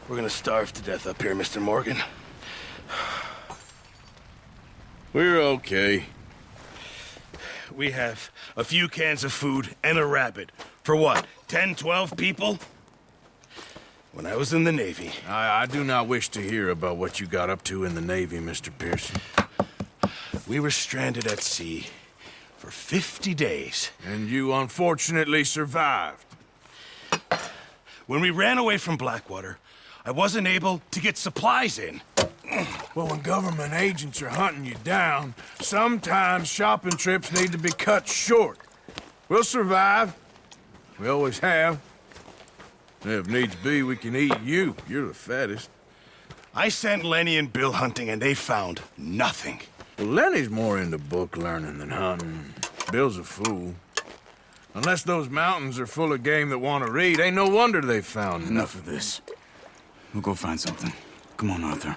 We're gonna starve to death up here, Mr. Morgan. We're okay. We have a few cans of food and a rabbit. For what, 10, 12 people? When I was in the Navy... I do not wish to hear about what you got up to in the Navy, Mr. Pearson. We were stranded at sea for 50 days. And you unfortunately survived. When we ran away from Blackwater, I wasn't able to get supplies in. Well, when government agents are hunting you down, sometimes shopping trips need to be cut short. We'll survive. We always have. If needs be, we can eat you. You're the fattest. I sent Lenny and Bill hunting, and they found nothing. Well, Lenny's more into book learning than hunting. Bill's a fool. Unless those mountains are full of game that want to read, ain't no wonder they found Enough of this. We'll go find something. Come on, Arthur.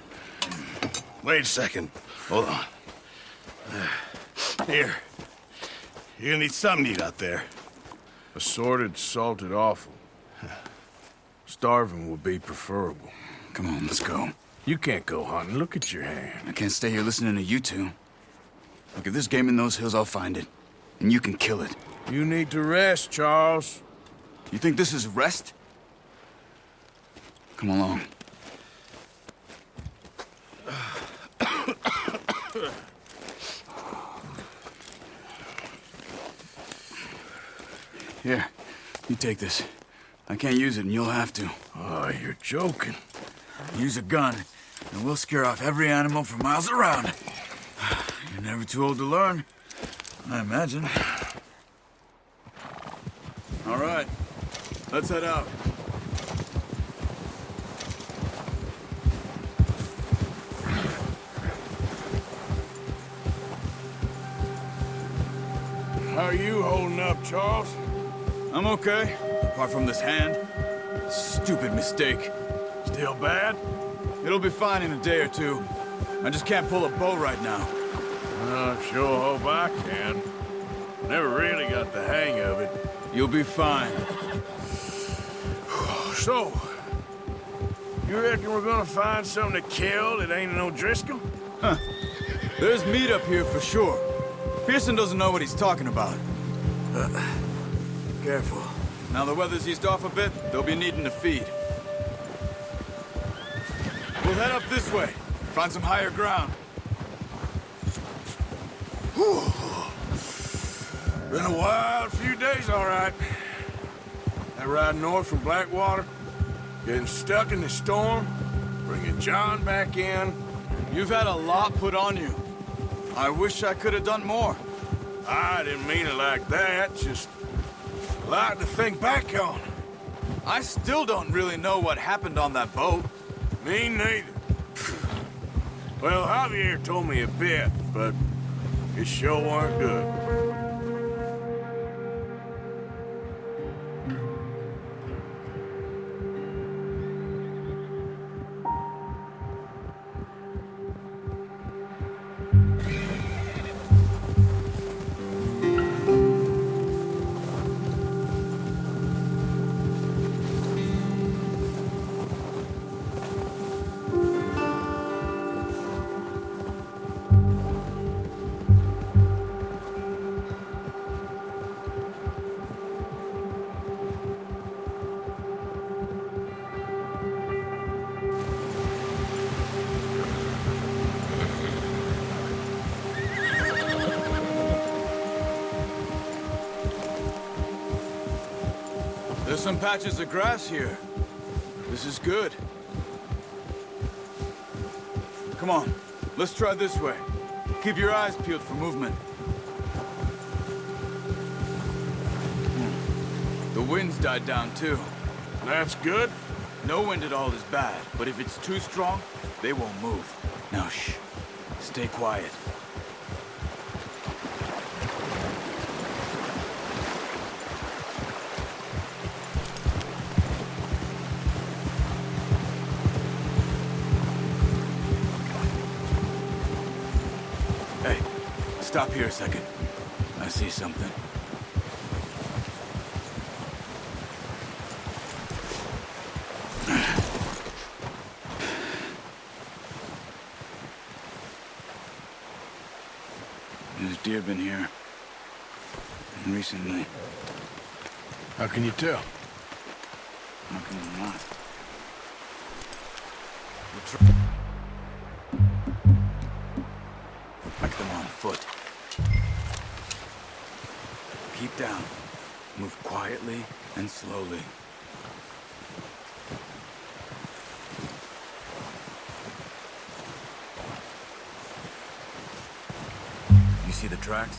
Wait a second. Hold on. Here. You're gonna need something to eat out there. Assorted, salted offal. Starving would be preferable. Come on, let's go. You can't go hunting. Look at your hand. I can't stay here listening to you two. Look, if there's game in those hills, I'll find it. And you can kill it. You need to rest, Charles. You think this is rest? Come along. Here, you take this. I can't use it, and you'll have to. Oh, you're joking. Use a gun, and we'll scare off every animal for miles around. You're never too old to learn, I imagine. All right, let's head out. How are you holding up, Charles? I'm okay, apart from this hand. Stupid mistake. Still bad? It'll be fine in a day or two. I just can't pull a bow right now. I sure hope I can. Never really got the hang of it. You'll be fine. So, you reckon we're gonna find something to kill that ain't no Driscoll? Huh. There's meat up here for sure. Pearson doesn't know what he's talking about. Careful. Now the weather's eased off a bit, they'll be needing to feed. We'll head up this way. Find some higher ground. Whew. Been a wild few days, all right. That ride north from Blackwater, getting stuck in the storm, bringing John back in. You've had a lot put on you. I wish I could have done more. I didn't mean it like that, just a lot to think back on. I still don't really know what happened on that boat. Me neither. Well, Javier told me a bit, but it sure weren't good. There's some patches of grass here. This is good. Come on, let's try this way. Keep your eyes peeled for movement. The wind's died down too. That's good. No wind at all is bad, but if it's too strong, they won't move. Now shh, stay quiet. Hey, stop here a second. I see something. deer been here? Recently. How can you tell? How can you not? Like them on foot. Keep down. Move quietly and slowly. You see the tracks?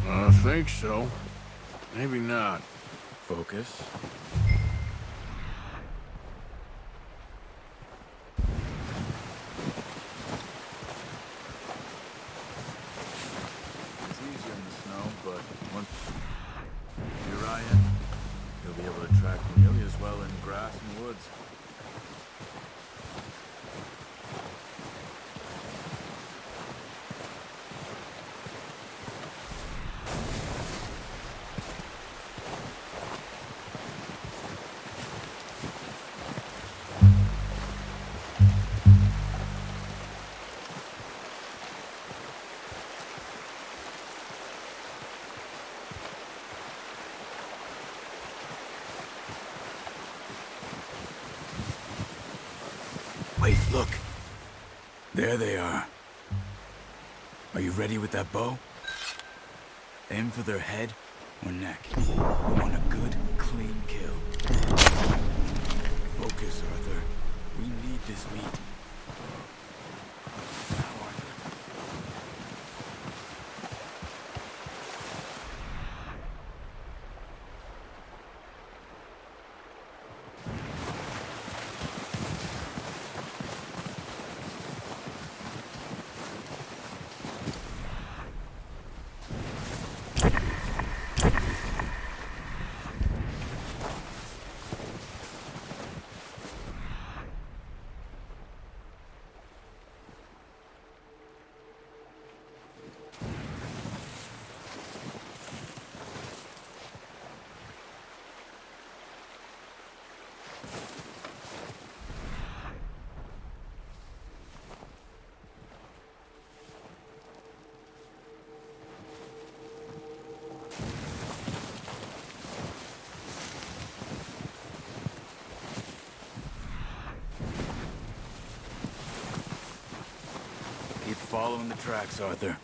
I think so. Maybe not. Focus. It's easier in the snow, but once you're Ryan, you'll be able to track nearly as well in grass and woods. Wait, look. There they are. Are you ready with that bow? Aim for their head or neck. We want a good, clean kill. Focus, Arthur. We need this meat. Now, Arthur. Keep following the tracks, Arthur.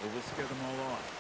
Or we'll scare them all off.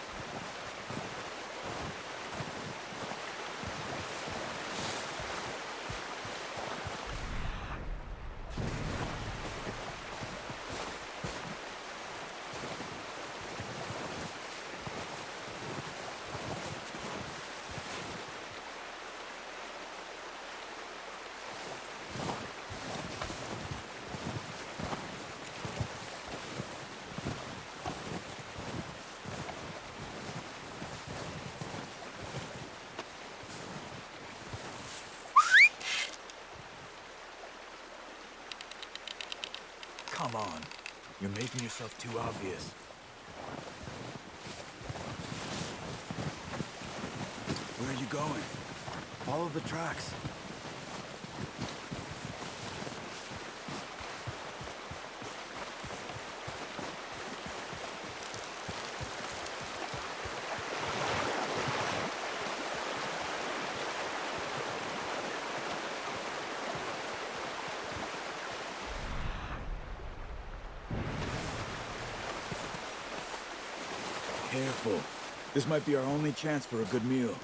Come on. You're making yourself too obvious. Where are you going? Follow the tracks. Careful. This might be our only chance for a good meal.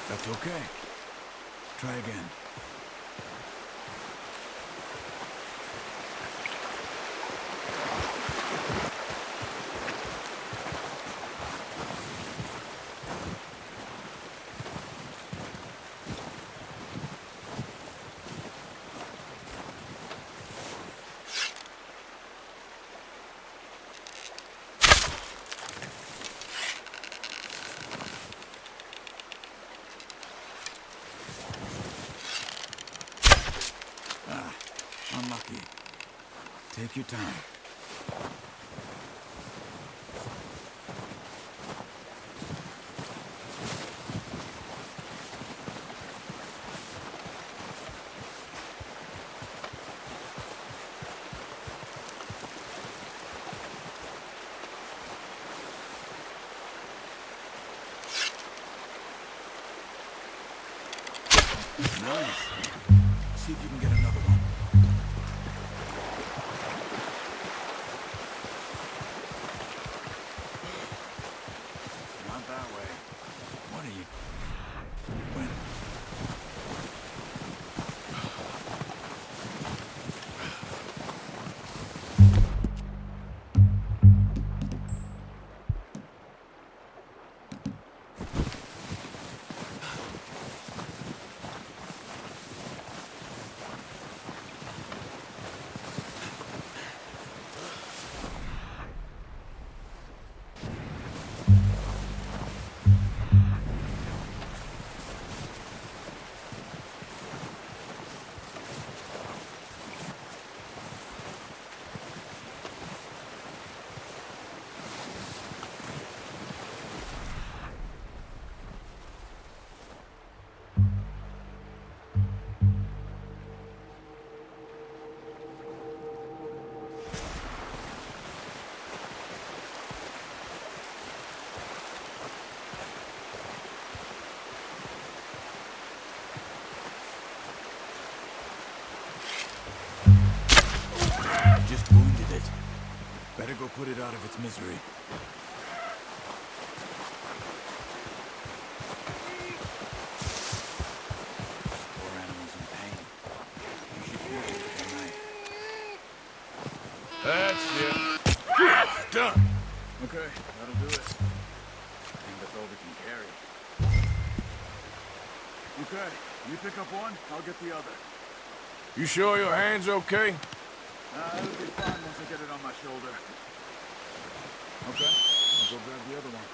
That's okay. Try again. Unlucky. Take your time. Nice. See if you can get another one. Not that way. What are you... When? Just wounded it. Better go put it out of its misery. Poor animal's in pain. You should heal it with a knife. That's it. Done. Okay, that'll do it. I think that's all we can carry. Okay, you pick up one, I'll get the other. You sure your hand's okay? It'll be fine once I get it on my shoulder. Okay, I'll go grab the other one.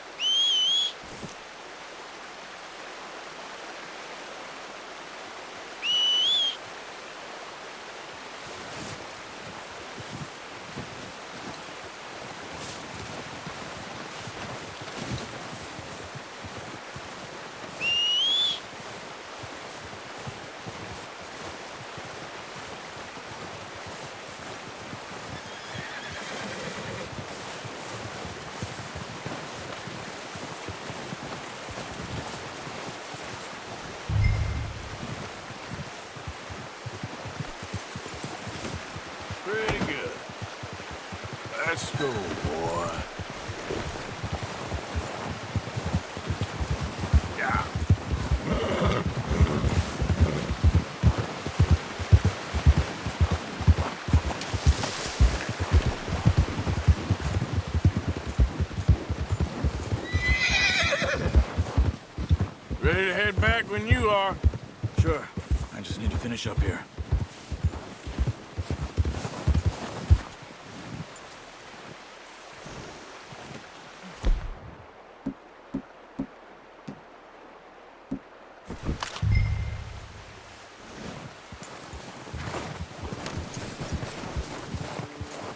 Let's go, boy. Yeah. Ready to head back when you are. Sure. I just need to finish up here.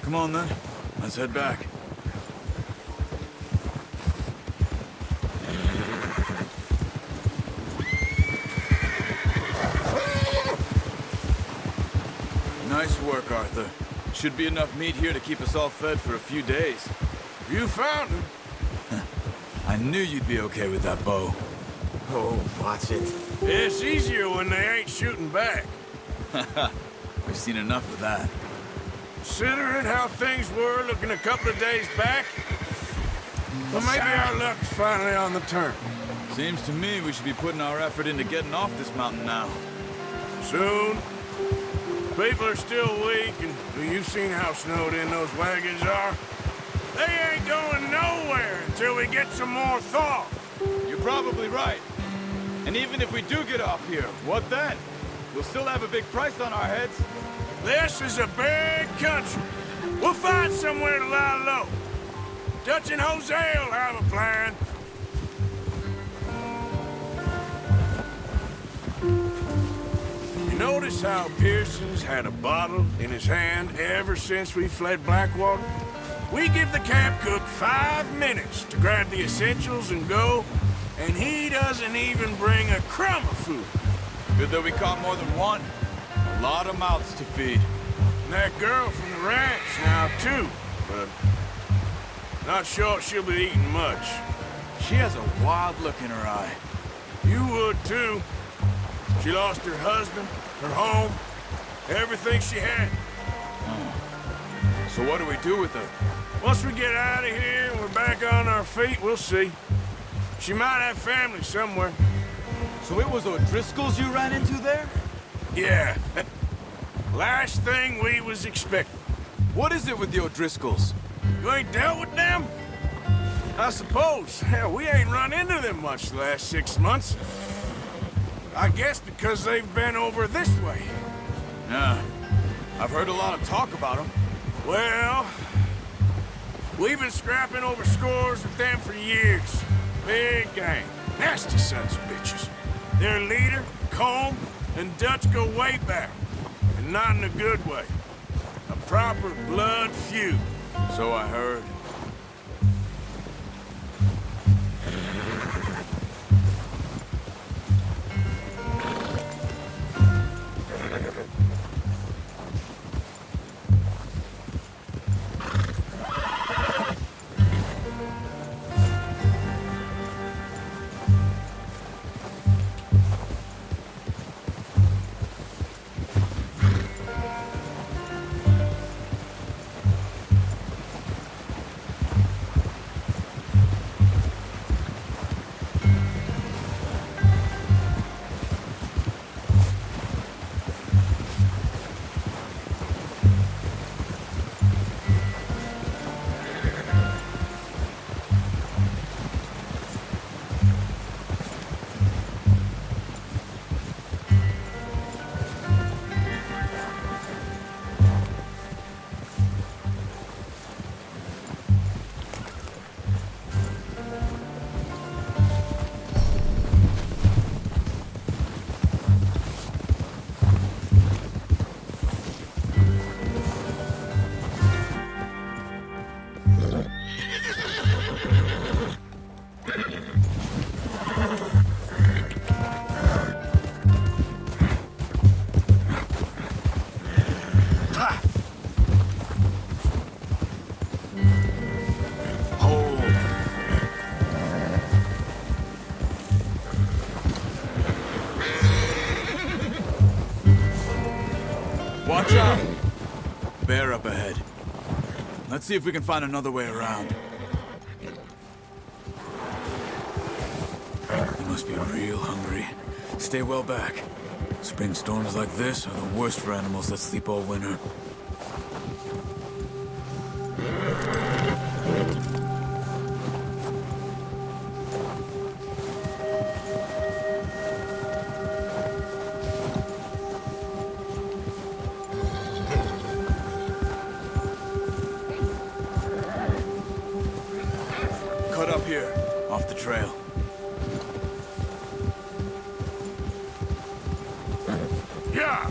Come on, then. Let's head back. Nice work, Arthur. Should be enough meat here to keep us all fed for a few days. You found him. I knew you'd be okay with that bow. Oh, watch it. It's easier when they ain't shooting back. We've seen enough of that. Considering how things were looking a couple of days back, well, maybe our luck's finally on the turn. Seems to me we should be putting our effort into getting off this mountain now. Soon. People are still weak, and well, you've seen how snowed in those wagons are. They ain't going nowhere until we get some more thaw. You're probably right. And even if we do get off here, what then? We'll still have a big price on our heads. This is a big country. We'll find somewhere to lie low. Dutch and Jose will have a plan. You notice how Pearson's had a bottle in his hand ever since we fled Blackwater? We give the camp cook 5 minutes to grab the essentials and go, and he doesn't even bring a crumb of food. Good that we caught more than one. A lot of mouths to feed. And that girl from the ranch now, too, but not sure she'll be eating much. She has a wild look in her eye. You would, too. She lost her husband, her home, everything she had. So what do we do with her? Once we get out of here and we're back on our feet, we'll see. She might have family somewhere. So it was O'Driscoll's you ran into there? Yeah. Last thing we was expecting. What is it with the O'Driscolls? You ain't dealt with them? I suppose. Hell, we ain't run into them much the last 6 months. I guess because they've been over this way. Yeah. I've heard a lot of talk about them. Well, we've been scrapping over scores with them for years. Big gang. Nasty sons of bitches. Their leader, Combe, and Dutch go way back. And not in a good way. A proper blood feud. So I heard. Watch out! Bear up ahead. Let's see if we can find another way around. You must be real hungry. Stay well back. Spring storms like this are the worst for animals that sleep all winter. Cut up here, off the trail. Yeah!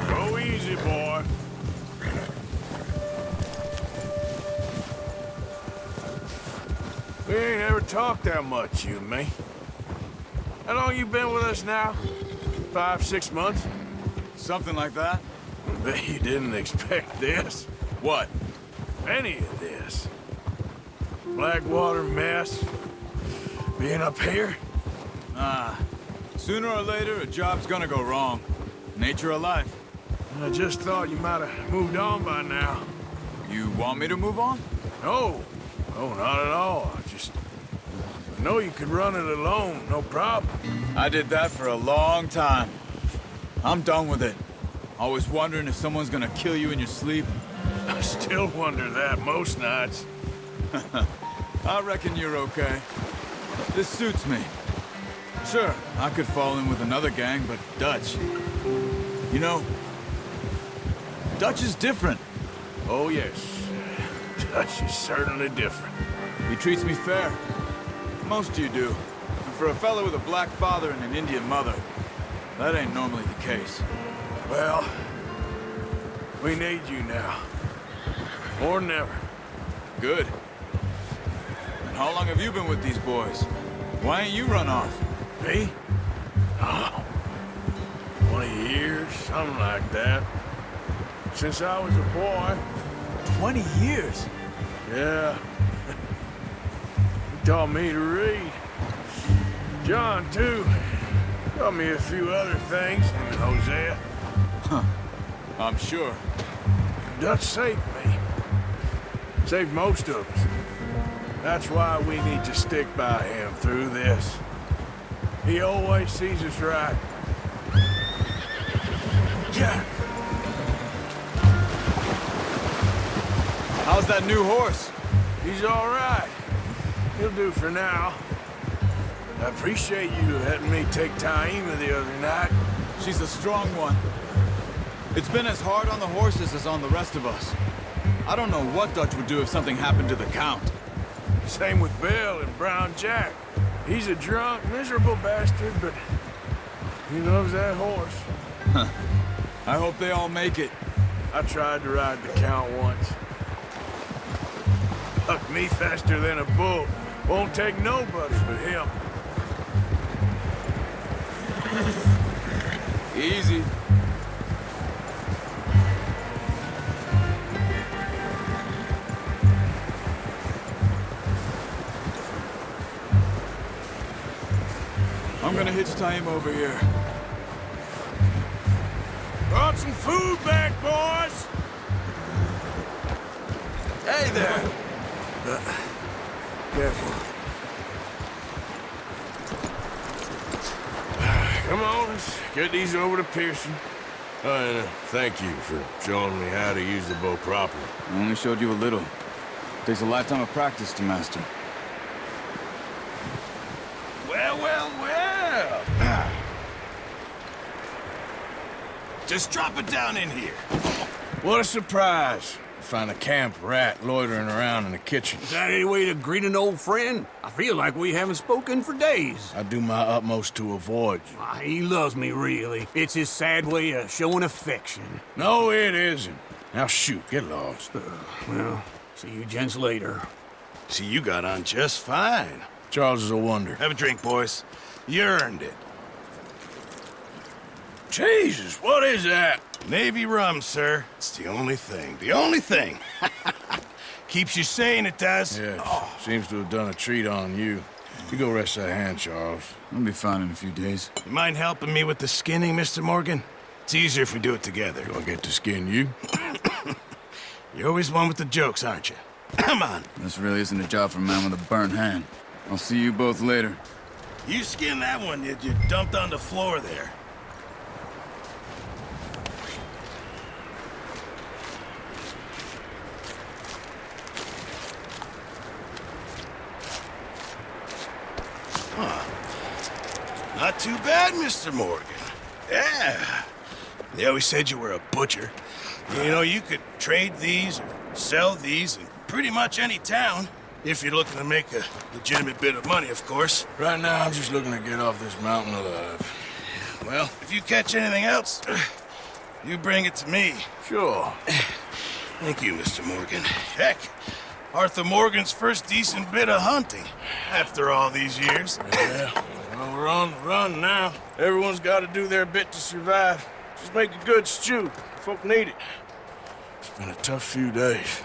Go easy, boy. We ain't ever talked that much, you and me. How long you been with us now? 5, 6 months? Something like that? I bet you didn't expect this. What? Any of this. Blackwater mess. Being up here? Sooner or later, a job's gonna go wrong. Nature of life. I just thought you might have moved on by now. You want me to move on? No. No, not at all. I know you could run it alone, no problem. I did that for a long time. I'm done with it. Always wondering if someone's gonna kill you in your sleep. I still wonder that most nights. I reckon you're okay. This suits me. Sure, I could fall in with another gang, but Dutch... You know, Dutch is different. Oh, yes. Dutch is certainly different. He treats me fair. Most of you do. And for a fellow with a black father and an Indian mother, that ain't normally the case. Well, we need you now. More than ever. Good. And how long have you been with these boys? Why ain't you run off? Me? Oh, 20 years, something like that. Since I was a boy. 20 years? Yeah. He taught me to read. John, too. Taught me a few other things, him and Hosea. I'm sure. Dutch saved me. Saved most of us. That's why we need to stick by him through this. He always sees us right. Yeah. How's that new horse? He's all right. He'll do for now. I appreciate you letting me take Taima the other night. She's a strong one. It's been as hard on the horses as on the rest of us. I don't know what Dutch would do if something happened to the Count. Same with Bill and Brown Jack. He's a drunk, miserable bastard, but he loves that horse. I hope they all make it. I tried to ride the Count once. Bucked me faster than a bull. Won't take nobody but him. Easy. I'm gonna hitch Taima over here. Brought some food back, boys! Hey there! Careful. Come on, let's get these over to Pearson. And thank you for showing me how to use the bow properly. I only showed you a little. Takes a lifetime of practice to master. Well, well, well. Just drop it down in here. What a surprise. Find a camp rat loitering around in the kitchen. Is that any way to greet an old friend? I feel like we haven't spoken for days. I do my utmost to avoid you. He loves me, really. It's his sad way of showing affection. No, it isn't. Now shoot, get lost. Well, see you gents later. See, you got on just fine. Charles is a wonder. Have a drink, boys. You earned it. Jesus, what is that? Navy rum, sir. It's the only thing. The only thing. Keeps you sane, it does. Yeah, seems to have done a treat on you. You go rest that hand, Charles. I'll be fine in a few days. You mind helping me with the skinning, Mr. Morgan? It's easier if we do it together. Do I get to skin you? You're always one with the jokes, aren't you? Come on. This really isn't a job for a man with a burnt hand. I'll see you both later. You skinned that one you dumped on the floor there. Not too bad, Mr. Morgan. Yeah. They always said you were a butcher. You know, you could trade these or sell these in pretty much any town. If you're looking to make a legitimate bit of money, of course. Right now, I'm just looking to get off this mountain alive. Well, if you catch anything else, you bring it to me. Sure. Thank you, Mr. Morgan. Heck, Arthur Morgan's first decent bit of hunting after all these years. Yeah. Well, we're on the run now. Everyone's got to do their bit to survive. Just make a good stew. Folk need it. It's been a tough few days.